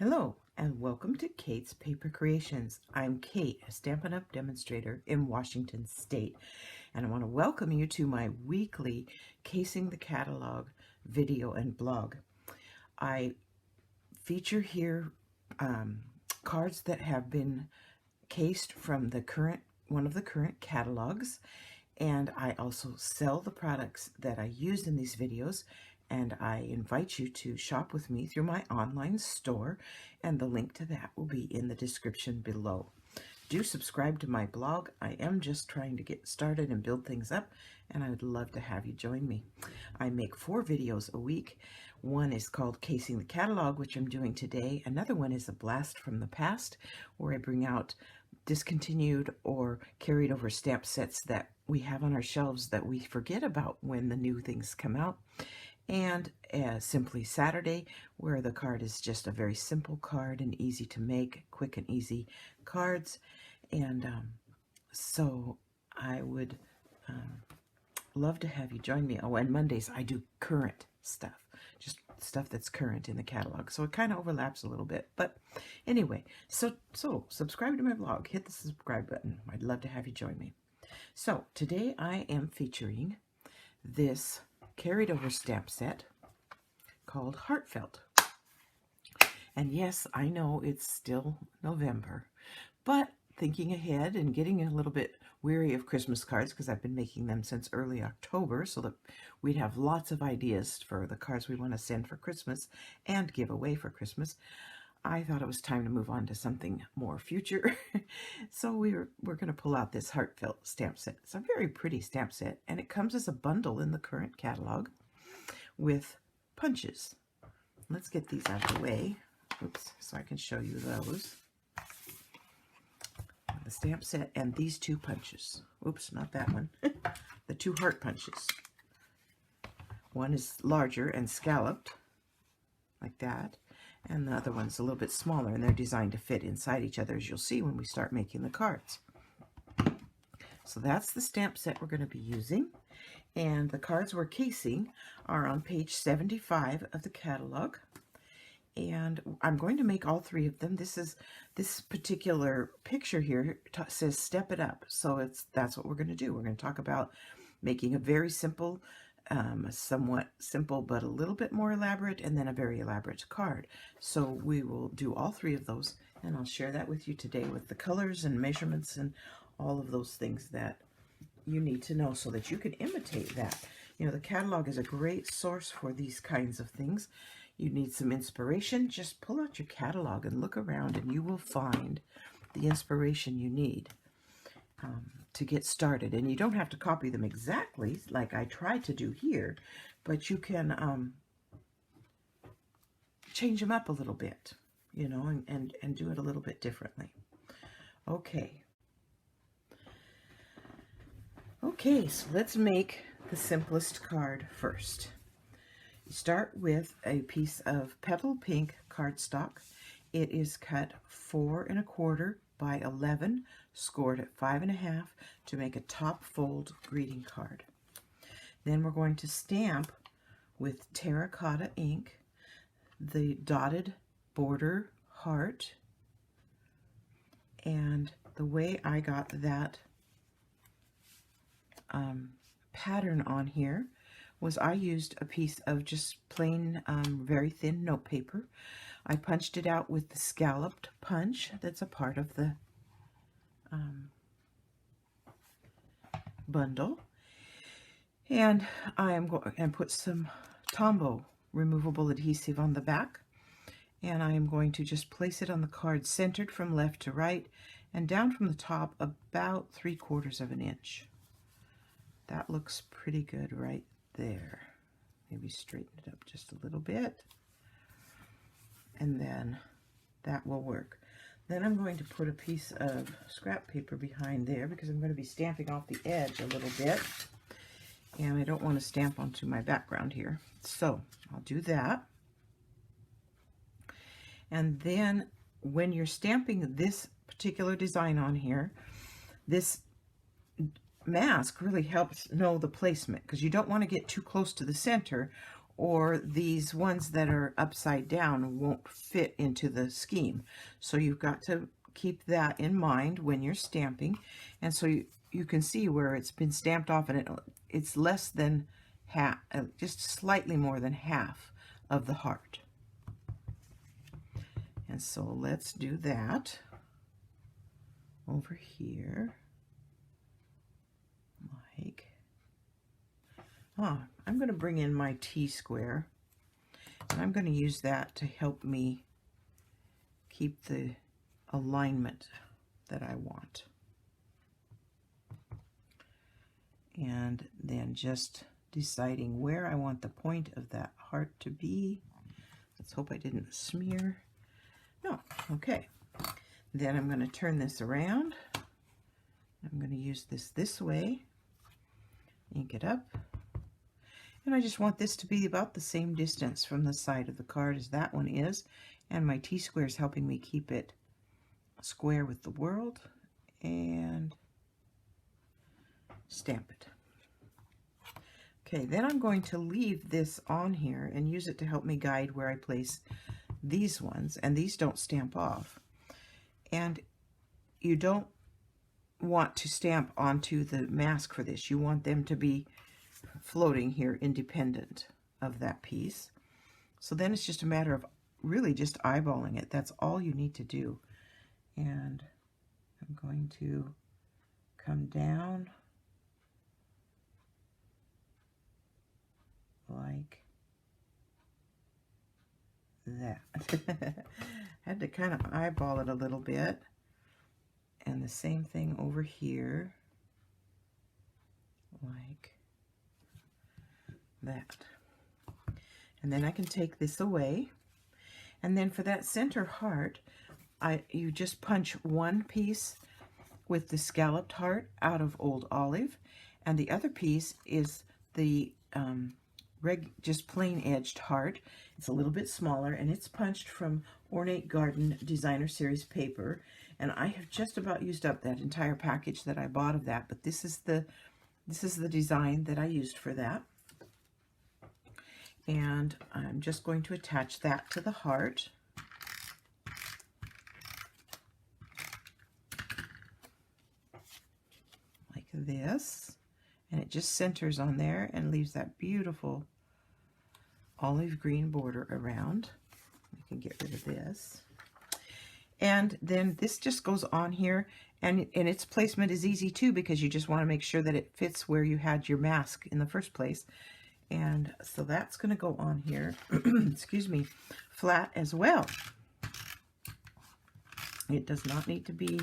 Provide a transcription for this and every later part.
Hello and welcome to Kate's Paper Creations. I'm Kate, a Stampin' Up! Demonstrator in Washington State, and I want to welcome you to my weekly Casing the Catalog video and blog. I feature here cards that have been cased from one of the current catalogs, and I also sell the products that I use in these videos, and I invite you to shop with me through my online store, and the link to that will be in the description below. Do subscribe to my blog. I am just trying to get started and build things up, and I would love to have you join me. I make 4 videos a week. One is called Casing the Catalog, which I'm doing today. Another one is a blast from the past, where I bring out discontinued or carried over stamp sets that we have on our shelves that we forget about when the new things come out. And Simply Saturday, where the card is just a very simple card and easy to make, quick and easy cards. And so I would love to have you join me. Oh, and Mondays I do current stuff, just stuff that's current in the catalog. So it kind of overlaps a little bit. But anyway, so subscribe to my blog. Hit the subscribe button. I'd love to have you join me. So today I am featuring this carried over stamp set called Heartfelt. And yes, I know it's still November, but thinking ahead and getting a little bit weary of Christmas cards, because I've been making them since early October so that we'd have lots of ideas for the cards we want to send for Christmas and give away for Christmas, I thought it was time to move on to something more future. So we're going to pull out this Heartfelt stamp set. It's a very pretty stamp set, and it comes as a bundle in the current catalog with punches. Let's get these out of the way. Oops, so I can show you those. The stamp set and these 2 punches. Oops, not that one. The 2 heart punches. One is larger and scalloped, like that. And the other one's a little bit smaller, and they're designed to fit inside each other, as you'll see when we start making the cards. So that's the stamp set we're going to be using. And the cards we're casing are on page 75 of the catalog. And I'm going to make all 3 of them. This particular picture here says step it up. So that's what we're going to do. We're going to talk about making a very simple, somewhat simple but a little bit more elaborate, and then a very elaborate card. So we will do all 3 of those, and I'll share that with you today with the colors and measurements and all of those things that you need to know so that you can imitate that. You know, the catalog is a great source for these kinds of things. You need some inspiration, just pull out your catalog and look around, and you will find the inspiration you need to get started. And you don't have to copy them exactly like I tried to do here, but you can change them up a little bit, you know, and do it a little bit differently. Okay, so let's make the simplest card first. You start with a piece of petal pink cardstock. It is cut 4 1/4 by 11, scored at 5 1/2 to make a top fold greeting card. Then we're going to stamp with terracotta ink the dotted border heart. And the way I got that pattern on here was I used a piece of just plain very thin note paper. I punched it out with the scalloped punch that's a part of the bundle, and I am going to put some Tombow removable adhesive on the back, and I am going to just place it on the card centered from left to right and down from the top about 3/4 of an inch. That looks pretty good right there. Maybe straighten it up just a little bit, and then that will work. Then I'm going to put a piece of scrap paper behind there because I'm going to be stamping off the edge a little bit, and I don't want to stamp onto my background here. So I'll do that. And then when you're stamping this particular design on here, this mask really helps know the placement, because you don't want to get too close to the center or these ones that are upside down won't fit into the scheme. So you've got to keep that in mind when you're stamping. And so you can see where it's been stamped off, and it's less than half, just slightly more than half of the heart. And so let's do that over here. Like, I'm going to bring in my T-square, and I'm going to use that to help me keep the alignment that I want. And then just deciding where I want the point of that heart to be. Let's hope I didn't smear. No, okay. Then I'm going to turn this around. I'm going to use this way, ink it up. And I just want this to be about the same distance from the side of the card as that one is. And my T-square is helping me keep it square with the world. And stamp it. Okay, then I'm going to leave this on here and use it to help me guide where I place these ones. And these don't stamp off. And you don't want to stamp onto the mask for this. You want them to be floating here independent of that piece. So then it's just a matter of really just eyeballing it. That's all you need to do. And I'm going to come down like that. Had to kind of eyeball it a little bit. And the same thing over here, like that. And then I can take this away. And then for that center heart, you just punch one piece with the scalloped heart out of Old Olive, and the other piece is the just plain edged heart. It's a little bit smaller, and it's punched from Ornate Garden Designer Series paper. And I have just about used up that entire package that I bought of that, but this is the design that I used for that. And I'm just going to attach that to the heart. Like this. And it just centers on there and leaves that beautiful olive green border around. We can get rid of this. And then this just goes on here, and its placement is easy too, because you just want to make sure that it fits where you had your mask in the first place. And so that's going to go on here, excuse me, flat as well. It does not need to be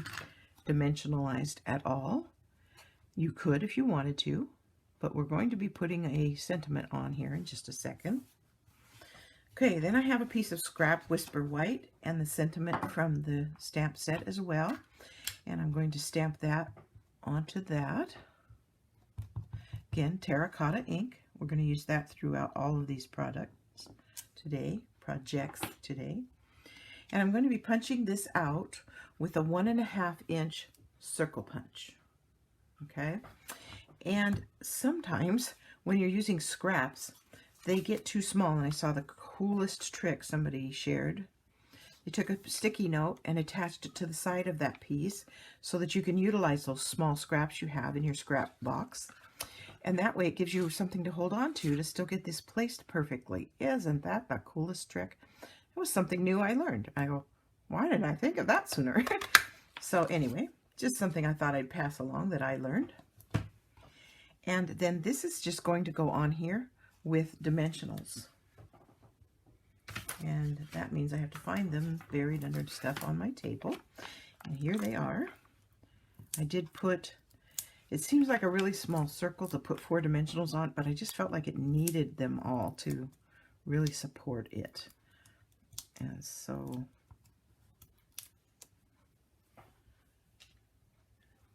dimensionalized at all. You could if you wanted to, but we're going to be putting a sentiment on here in just a second. Okay, then I have a piece of scrap Whisper White and the sentiment from the stamp set as well. And I'm going to stamp that onto that. Again, terracotta ink. We're going to use that throughout all of these projects today. And I'm going to be punching this out with a 1.5 inch circle punch. Okay? And sometimes when you're using scraps, they get too small. And I saw the coolest trick somebody shared. They took a sticky note and attached it to the side of that piece so that you can utilize those small scraps you have in your scrap box. And that way it gives you something to hold on to still get this placed perfectly. Isn't that the coolest trick? It was something new I learned. I go, why didn't I think of that sooner? So anyway, just something I thought I'd pass along that I learned. And then this is just going to go on here with dimensionals. And that means I have to find them buried under stuff on my table. And here they are. I did put, it seems like a really small circle to put 4 dimensionals on, but I just felt like it needed them all to really support it. And so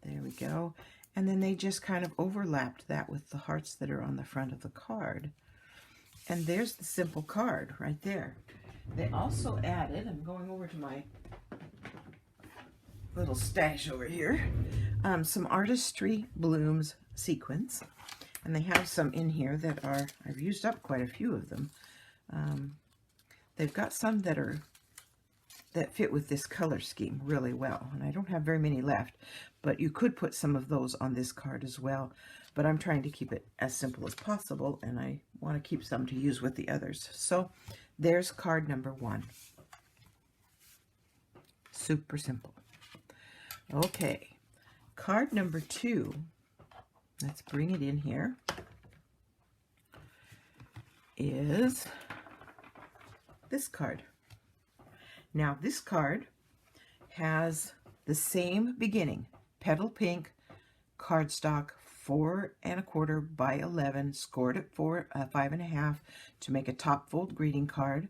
there we go. And then they just kind of overlapped that with the hearts that are on the front of the card. And there's the simple card right there. They also added, I'm going over to my little stash over here, some Artistry Blooms sequins. And they have some in here that are, I've used up quite a few of them. They've got some that fit with this color scheme really well. And I don't have very many left, but you could put some of those on this card as well. But I'm trying to keep it as simple as possible, and I want to keep some to use with the others. So there's card number 1. Super simple. Okay, card number 2, let's bring it in here, is this card. Now this card has the same beginning, petal pink, cardstock, 4 1/4 by 11, scored at 5.5 to make a top fold greeting card.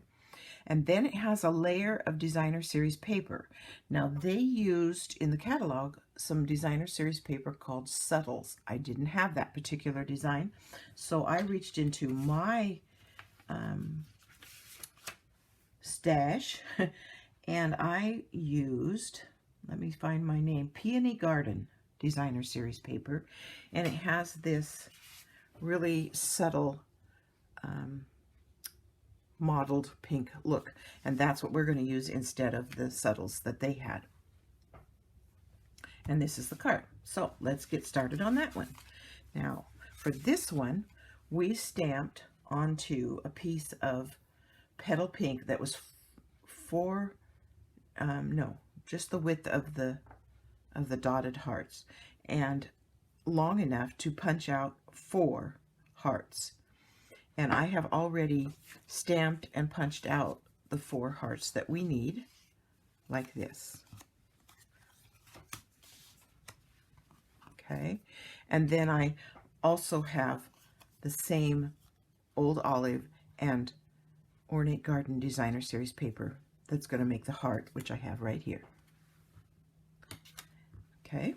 And then it has a layer of designer series paper. Now they used in the catalog some designer series paper called Subtles. I didn't have that particular design, so I reached into my stash and I used, let me find my name, Peony Garden designer series paper, and it has this really subtle mottled pink look, and that's what we're going to use instead of the subtles that they had. And this is the card. So let's get started on that one. Now for this one, we stamped onto a piece of petal pink that was just the width of the dotted hearts, and long enough to punch out 4 hearts. And I have already stamped and punched out the 4 hearts that we need, like this. Okay, and then I also have the same Old Olive and Ornate Garden designer series paper that's going to make the heart, which I have right here. Okay,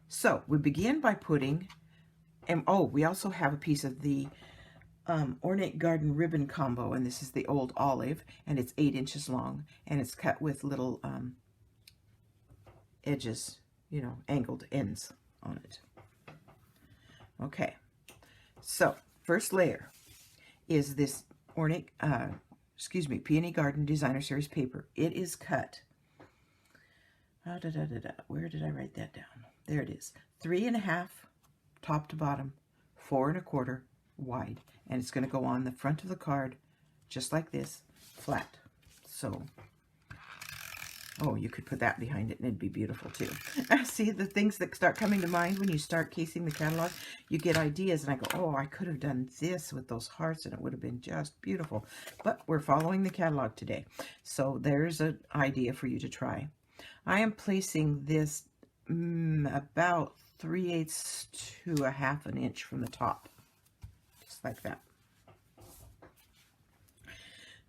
so we begin by putting, and oh, we also have a piece of the Ornate Garden ribbon combo, and this is the Old Olive, and it's 8 inches long, and it's cut with little edges, you know, angled ends on it. Okay, so first layer is this Peony Garden designer series paper. It is cut. Where did I write that down? There it is. 3 1/2 top to bottom, 4 1/4 wide, and it's going to go on the front of the card just like this, flat. So, oh, you could put that behind it and it'd be beautiful too. See, the things that start coming to mind when you start casing the catalog, you get ideas, and I go, oh, I could have done this with those hearts and it would have been just beautiful. But we're following the catalog today, so there's an idea for you to try. I am placing this about 3/8 to 1/2 inch from the top, just like that.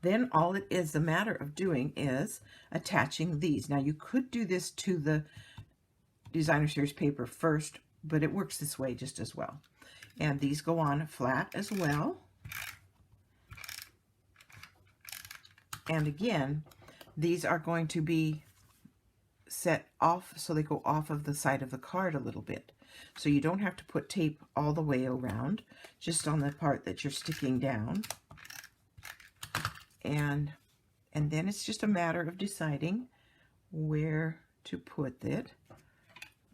Then all it is a matter of doing is attaching these. Now you could do this to the designer series paper first, but it works this way just as well. And these go on flat as well. And again, these are going to be set off so they go off of the side of the card a little bit. So you don't have to put tape all the way around, just on the part that you're sticking down. And then it's just a matter of deciding where to put it.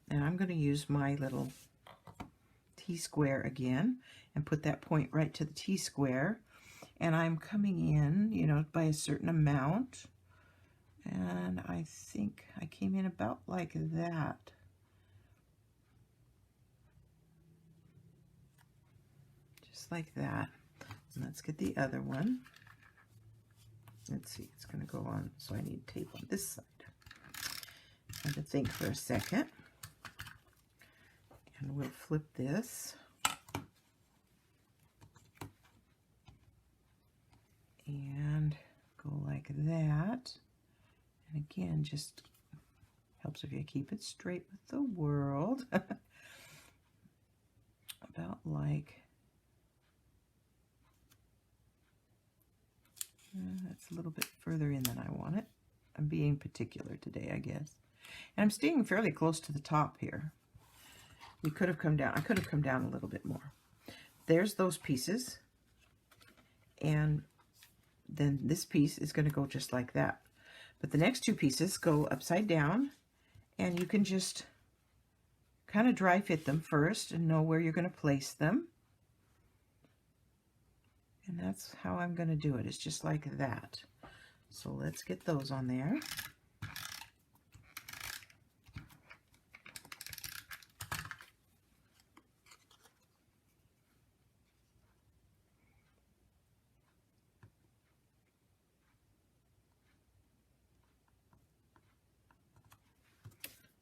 And I'm going to use my little T-square again and put that point right to the T-square. And I'm coming in, you know, by a certain amount. And I think I came in about like that. Just like that. And let's get the other one. Let's see, it's going to go on, so I need tape on this side. I have to think for a second. And we'll flip this. And go like that. And again, just helps if you keep it straight with the world. About like, that's a little bit further in than I want it. I'm being particular today, I guess. And I'm staying fairly close to the top here. We could have come down, I could have come down a little bit more. there's those pieces, and then this piece is going to go just like that. But the next two pieces go upside down, and you can just kind of dry fit them first and know where you're going to place them. And that's how I'm going to do it. It's just like that. So let's get those on there.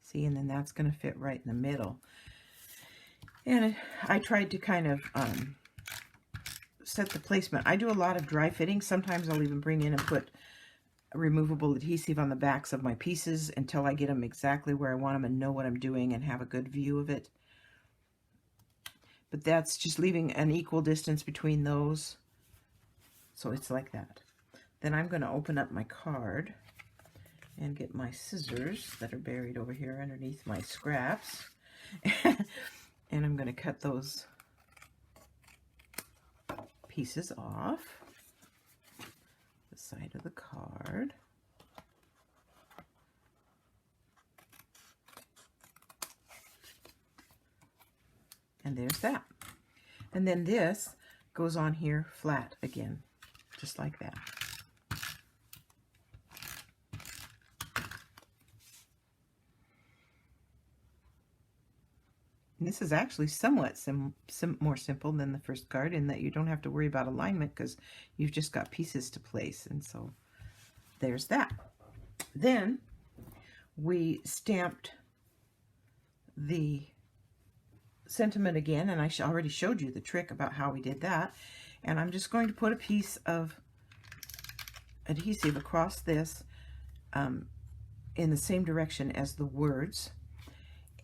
See, and then that's going to fit right in the middle. And I tried to kind of set the placement. I do a lot of dry fitting. Sometimes I'll even bring in and put removable adhesive on the backs of my pieces until I get them exactly where I want them and know what I'm doing and have a good view of it. But that's just leaving an equal distance between those. So it's like that. Then I'm going to open up my card and get my scissors that are buried over here underneath my scraps. And I'm going to cut those pieces off the side of the card. And there's that. And then this goes on here flat again, just like that. And this is actually somewhat more simple than the first card in that you don't have to worry about alignment because you've just got pieces to place. And so there's that. Then we stamped the sentiment again, and I already showed you the trick about how we did that. And I'm just going to put a piece of adhesive across this in the same direction as the words,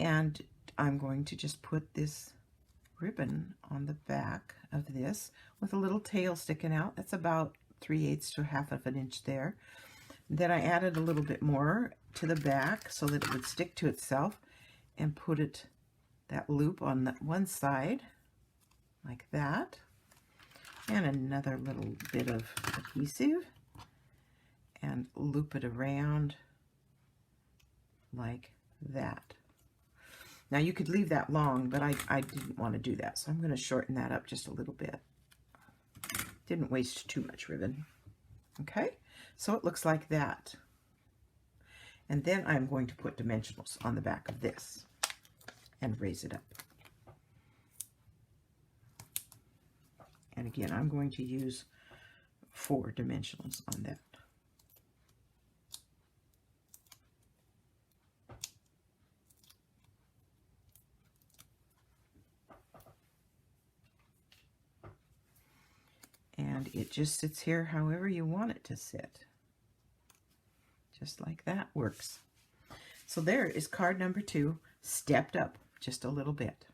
and I'm going to just put this ribbon on the back of this with a little tail sticking out. That's about 3/8 to 1/2 of an inch there. Then I added a little bit more to the back so that it would stick to itself, and put it, that loop on that one side like that, and another little bit of adhesive, and loop it around like that. Now you could leave that long, but I didn't want to do that, so I'm going to shorten that up just a little bit. Didn't waste too much ribbon. Okay, so it looks like that. And then I'm going to put dimensionals on the back of this and raise it up. And again, I'm going to use 4 dimensionals on that. And it just sits here however you want it to sit. Just like that works. So there is card number 2, stepped up just a little bit.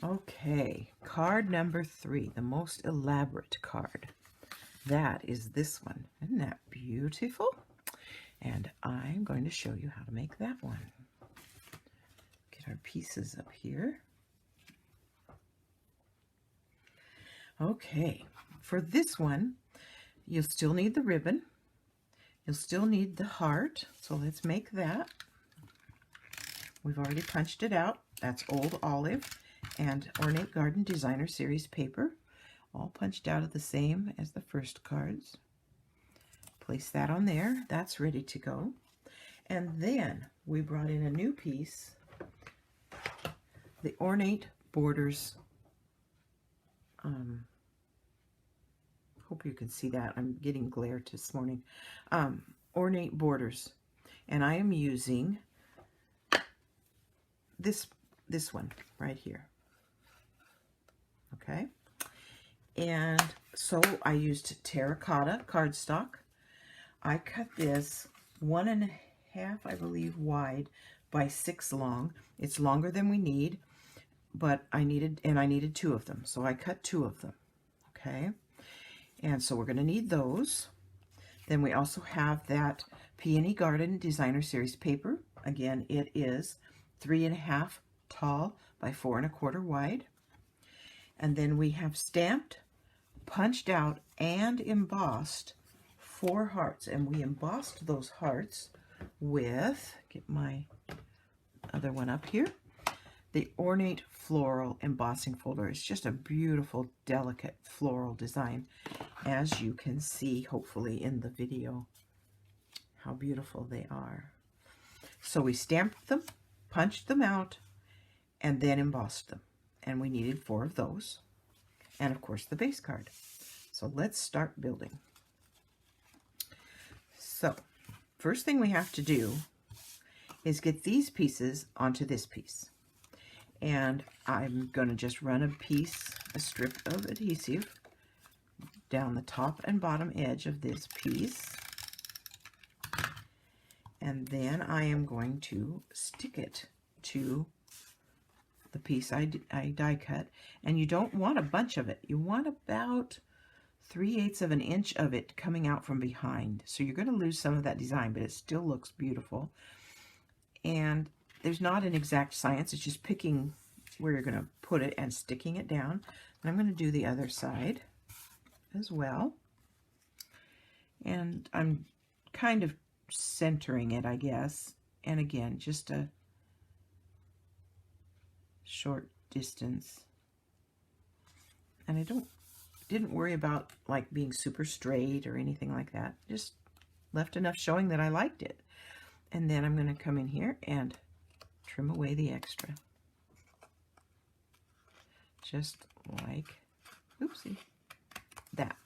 Okay, card number 3, the most elaborate card. That is this one. Isn't that beautiful? And I'm going to show you how to make that one. Get our pieces up here. Okay, for this one, you'll still need the ribbon. You'll still need the heart, so let's make that. We've already punched it out. That's Old Olive and Ornate Garden Designer Series paper, all punched out of the same as the first cards. Place that on there. That's ready to go. And then we brought in a new piece, the Ornate Borders. Hope you can see that. I'm getting glare this morning. Ornate Borders. And I am using this one right here. Okay. And so I used terracotta cardstock. I cut this 1.5, I believe, wide by 6 long. It's longer than we need, but I needed 2 of them. So I cut 2 of them. Okay. And so we're going to need those. Then we also have that Peony Garden Designer Series paper. Again, it is 3.5 tall by 4 1/4 wide. And then we have stamped, punched out, and embossed 4 hearts. And we embossed those hearts with, get my other one up here, the Ornate Floral Embossing Folder. It's just a beautiful, delicate floral design, as you can see, hopefully, in the video, how beautiful they are. So we stamped them, punched them out, and then embossed them. And we needed 4 of those. And, of course, the base card. So let's start building. So, first thing we have to do is get these pieces onto this piece. And I'm going to just run a strip of adhesive down the top and bottom edge of this piece. And then I am going to stick it to the piece I die cut. And you don't want a bunch of it. You want about 3/8 of an inch of it coming out from behind. So you're going to lose some of that design, but it still looks beautiful. And there's not an exact science. It's just picking where you're going to put it and sticking it down. And I'm going to do the other side as well. And I'm kind of centering it, I guess. And again, just a short distance. And I didn't worry about like being super straight or anything like that. Just left enough showing that I liked it. And then I'm going to come in here and trim away the extra. Just like, oopsie, that.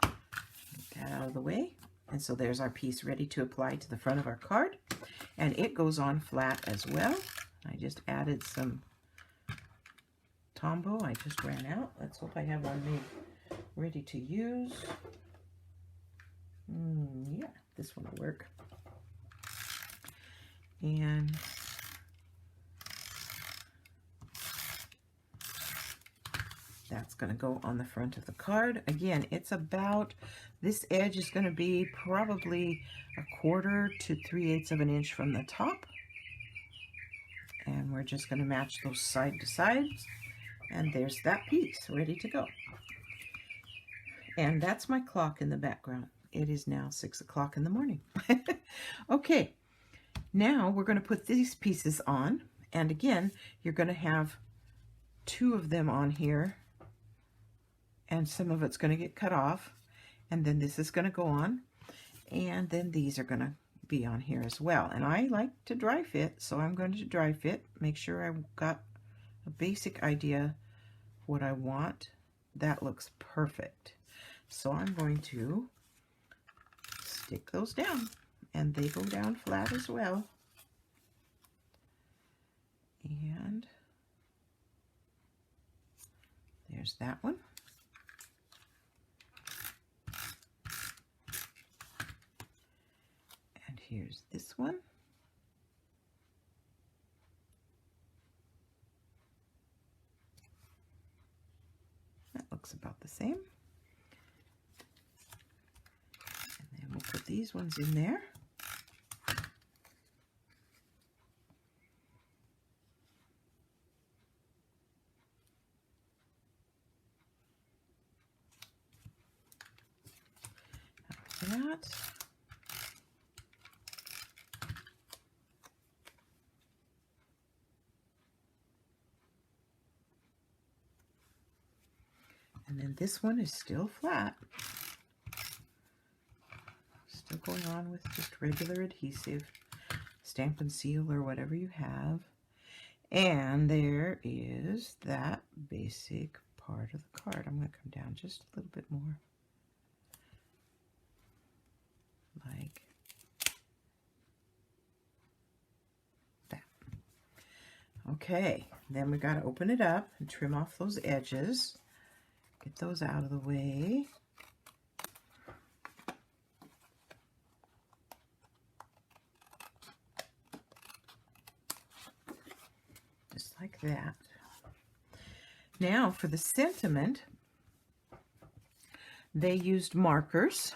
Get that out of the way. And so there's our piece ready to apply to the front of our card. And it goes on flat as well. I just added some Tombow. I just ran out. Let's hope I have one made ready to use. Yeah, this one will work. And that's going to go on the front of the card. Again, it's about, this edge is going to be probably 1/4 to 3/8 of an inch from the top. And we're just going to match those side to sides. And there's that piece ready to go. And that's my clock in the background. It is now 6 o'clock in the morning. Okay, now we're going to put these pieces on. And again, you're going to have 2 of them on here. And some of it's going to get cut off. And then this is going to go on. And then these are going to be on here as well. And I like to dry fit, so I'm going to dry fit. Make sure I've got a basic idea of what I want. That looks perfect. So I'm going to stick those down, and they go down flat as well. And there's that one. And here's this one. That looks about the same. And then we'll put these ones in there. Like that. And then this one is still flat. Still going on with just regular adhesive, stamp and seal or whatever you have. And there is that basic part of the card. I'm going to come down just a little bit more. Like that. Okay, then we got to open it up and trim off those edges. Get those out of the way. Just like that. Now for the sentiment, they used markers,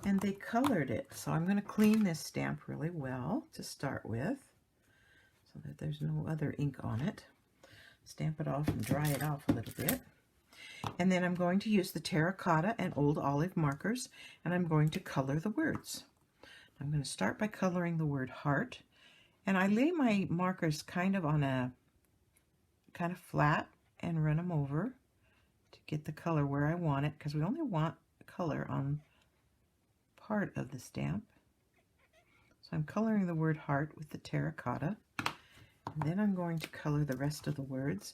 and they colored it. So I'm going to clean this stamp really well to start with so that there's no other ink on it. Stamp it off and dry it off a little bit. And then I'm going to use the terracotta and old olive markers, and I'm going to color the words. I'm going to start by coloring the word heart, and I lay my markers kind of on a kind of flat and run them over to get the color where I want it, because we only want color on part of the stamp. So I'm coloring the word heart with the terracotta, and then I'm going to color the rest of the words.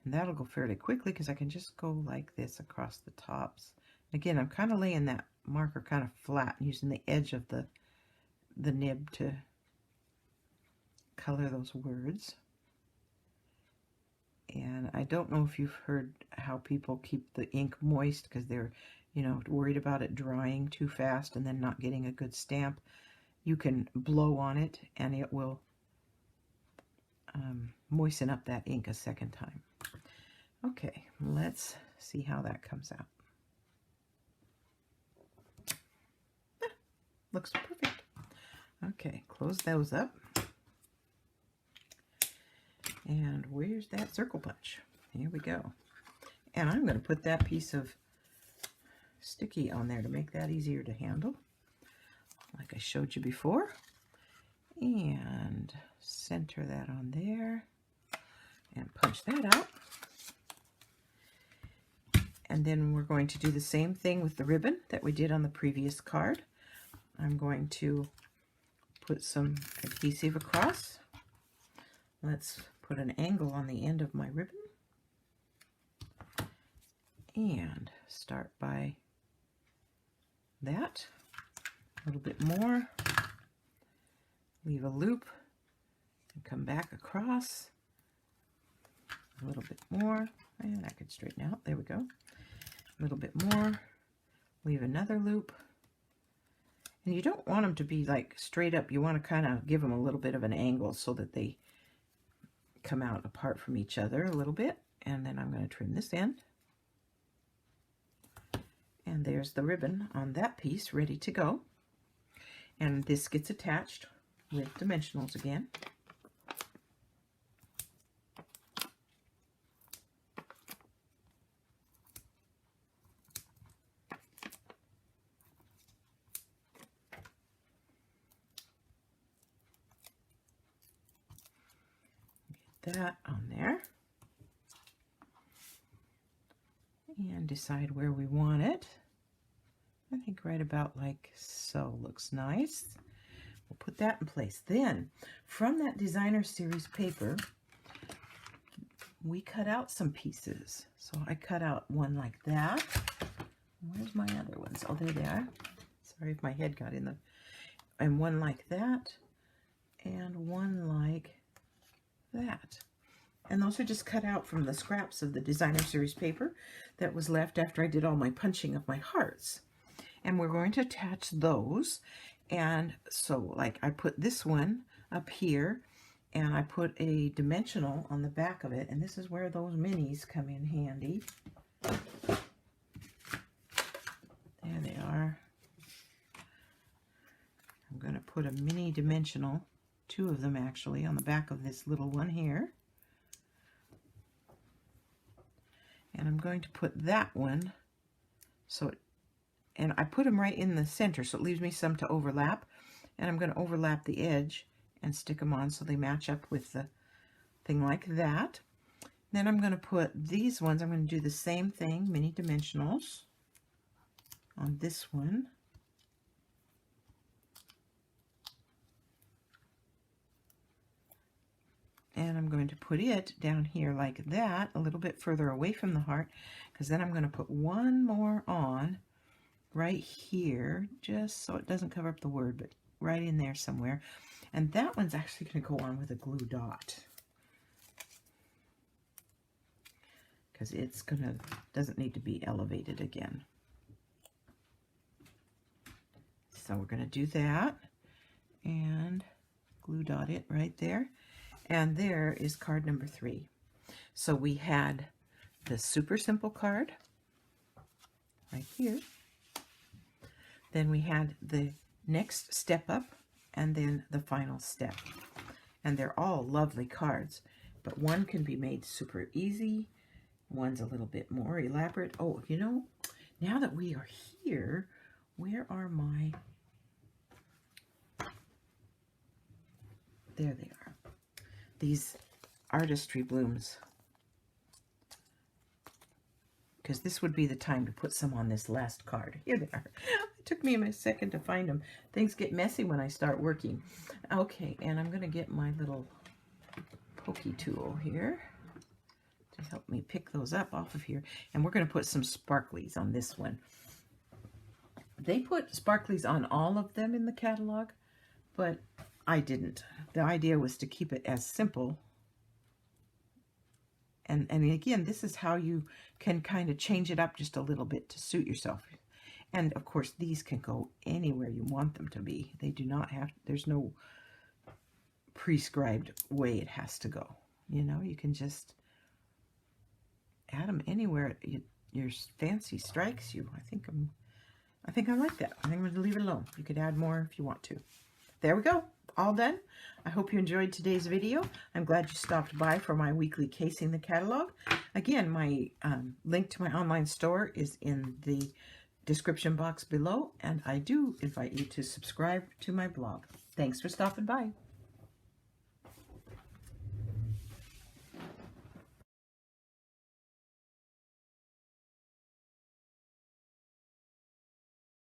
And that'll go fairly quickly because I can just go like this across the tops. Again, I'm kind of laying that marker kind of flat, using the edge of the nib to color those words. And I don't know if you've heard how people keep the ink moist because they're, you know, worried about it drying too fast and then not getting a good stamp. You can blow on it and it will moisten up that ink a second time. Okay, let's see how that comes out. Looks perfect. Okay, close those up. And where's that circle punch? Here we go. And I'm going to put that piece of sticky on there to make that easier to handle, like I showed you before. And center that on there and punch that out. And then we're going to do the same thing with the ribbon that we did on the previous card. I'm going to put some adhesive across. Let's put an angle on the end of my ribbon and start by that. A little bit more. Leave a loop and come back across. A little bit more, and I could straighten out. There we go. A little bit more. Leave another loop. And you don't want them to be like straight up. You want to kind of give them a little bit of an angle so that they come out apart from each other a little bit. And then I'm going to trim this end. And there's the ribbon on that piece ready to go. And this gets attached with dimensionals again. That on there and decide where we want it. I think right about like so looks nice. We'll put that in place. Then from that designer series paper we cut out some pieces. So I cut out one like that. Where's my other ones? Oh, there they are. Sorry if my head got in the, and one like that and one like that. And those are just cut out from the scraps of the designer series paper that was left after I did all my punching of my hearts. And we're going to attach those. And so like I put this one up here and I put a dimensional on the back of it, and this is where those minis come in handy. There they are. I'm going to put a mini dimensional, two of them actually, on the back of this little one here. And I'm going to put that one, so and I put them right in the center, so it leaves me some to overlap. And I'm going to overlap the edge and stick them on so they match up with the thing like that. Then I'm going to put these ones, I'm going to do the same thing, mini dimensionals, on this one. And I'm going to put it down here like that, a little bit further away from the heart, because then I'm going to put one more on right here, just so it doesn't cover up the word, but right in there somewhere. And that one's actually going to go on with a glue dot, because it's doesn't need to be elevated again. So we're going to do that and glue dot it right there. And there is card number 3. So we had the super simple card right here, Then we had the next step up, and then the final step. And they're all lovely cards, but one can be made super easy. One's a little bit more elaborate. Oh, you know, now that we are here, where are my... There they are. These artistry blooms. Because this would be the time to put some on this last card. Here they are. It took me a second to find them. Things get messy when I start working. Okay, and I'm going to get my little pokey tool here to help me pick those up off of here. And we're going to put some sparklies on this one. They put sparklies on all of them in the catalog, but I didn't. The idea was to keep it as simple. And again, this is how you can kind of change it up just a little bit to suit yourself. And of course, these can go anywhere you want them to be. They do not have, there's no prescribed way it has to go. You know, you can just add them anywhere your fancy strikes you. I think I like that. I think I'm going to leave it alone. You could add more if you want to. There we go. All done. I hope you enjoyed today's video. I'm glad you stopped by for my weekly Casing the Catalog. Again, my link to my online store is in the description box below, and I do invite you to subscribe to my blog. Thanks for stopping by.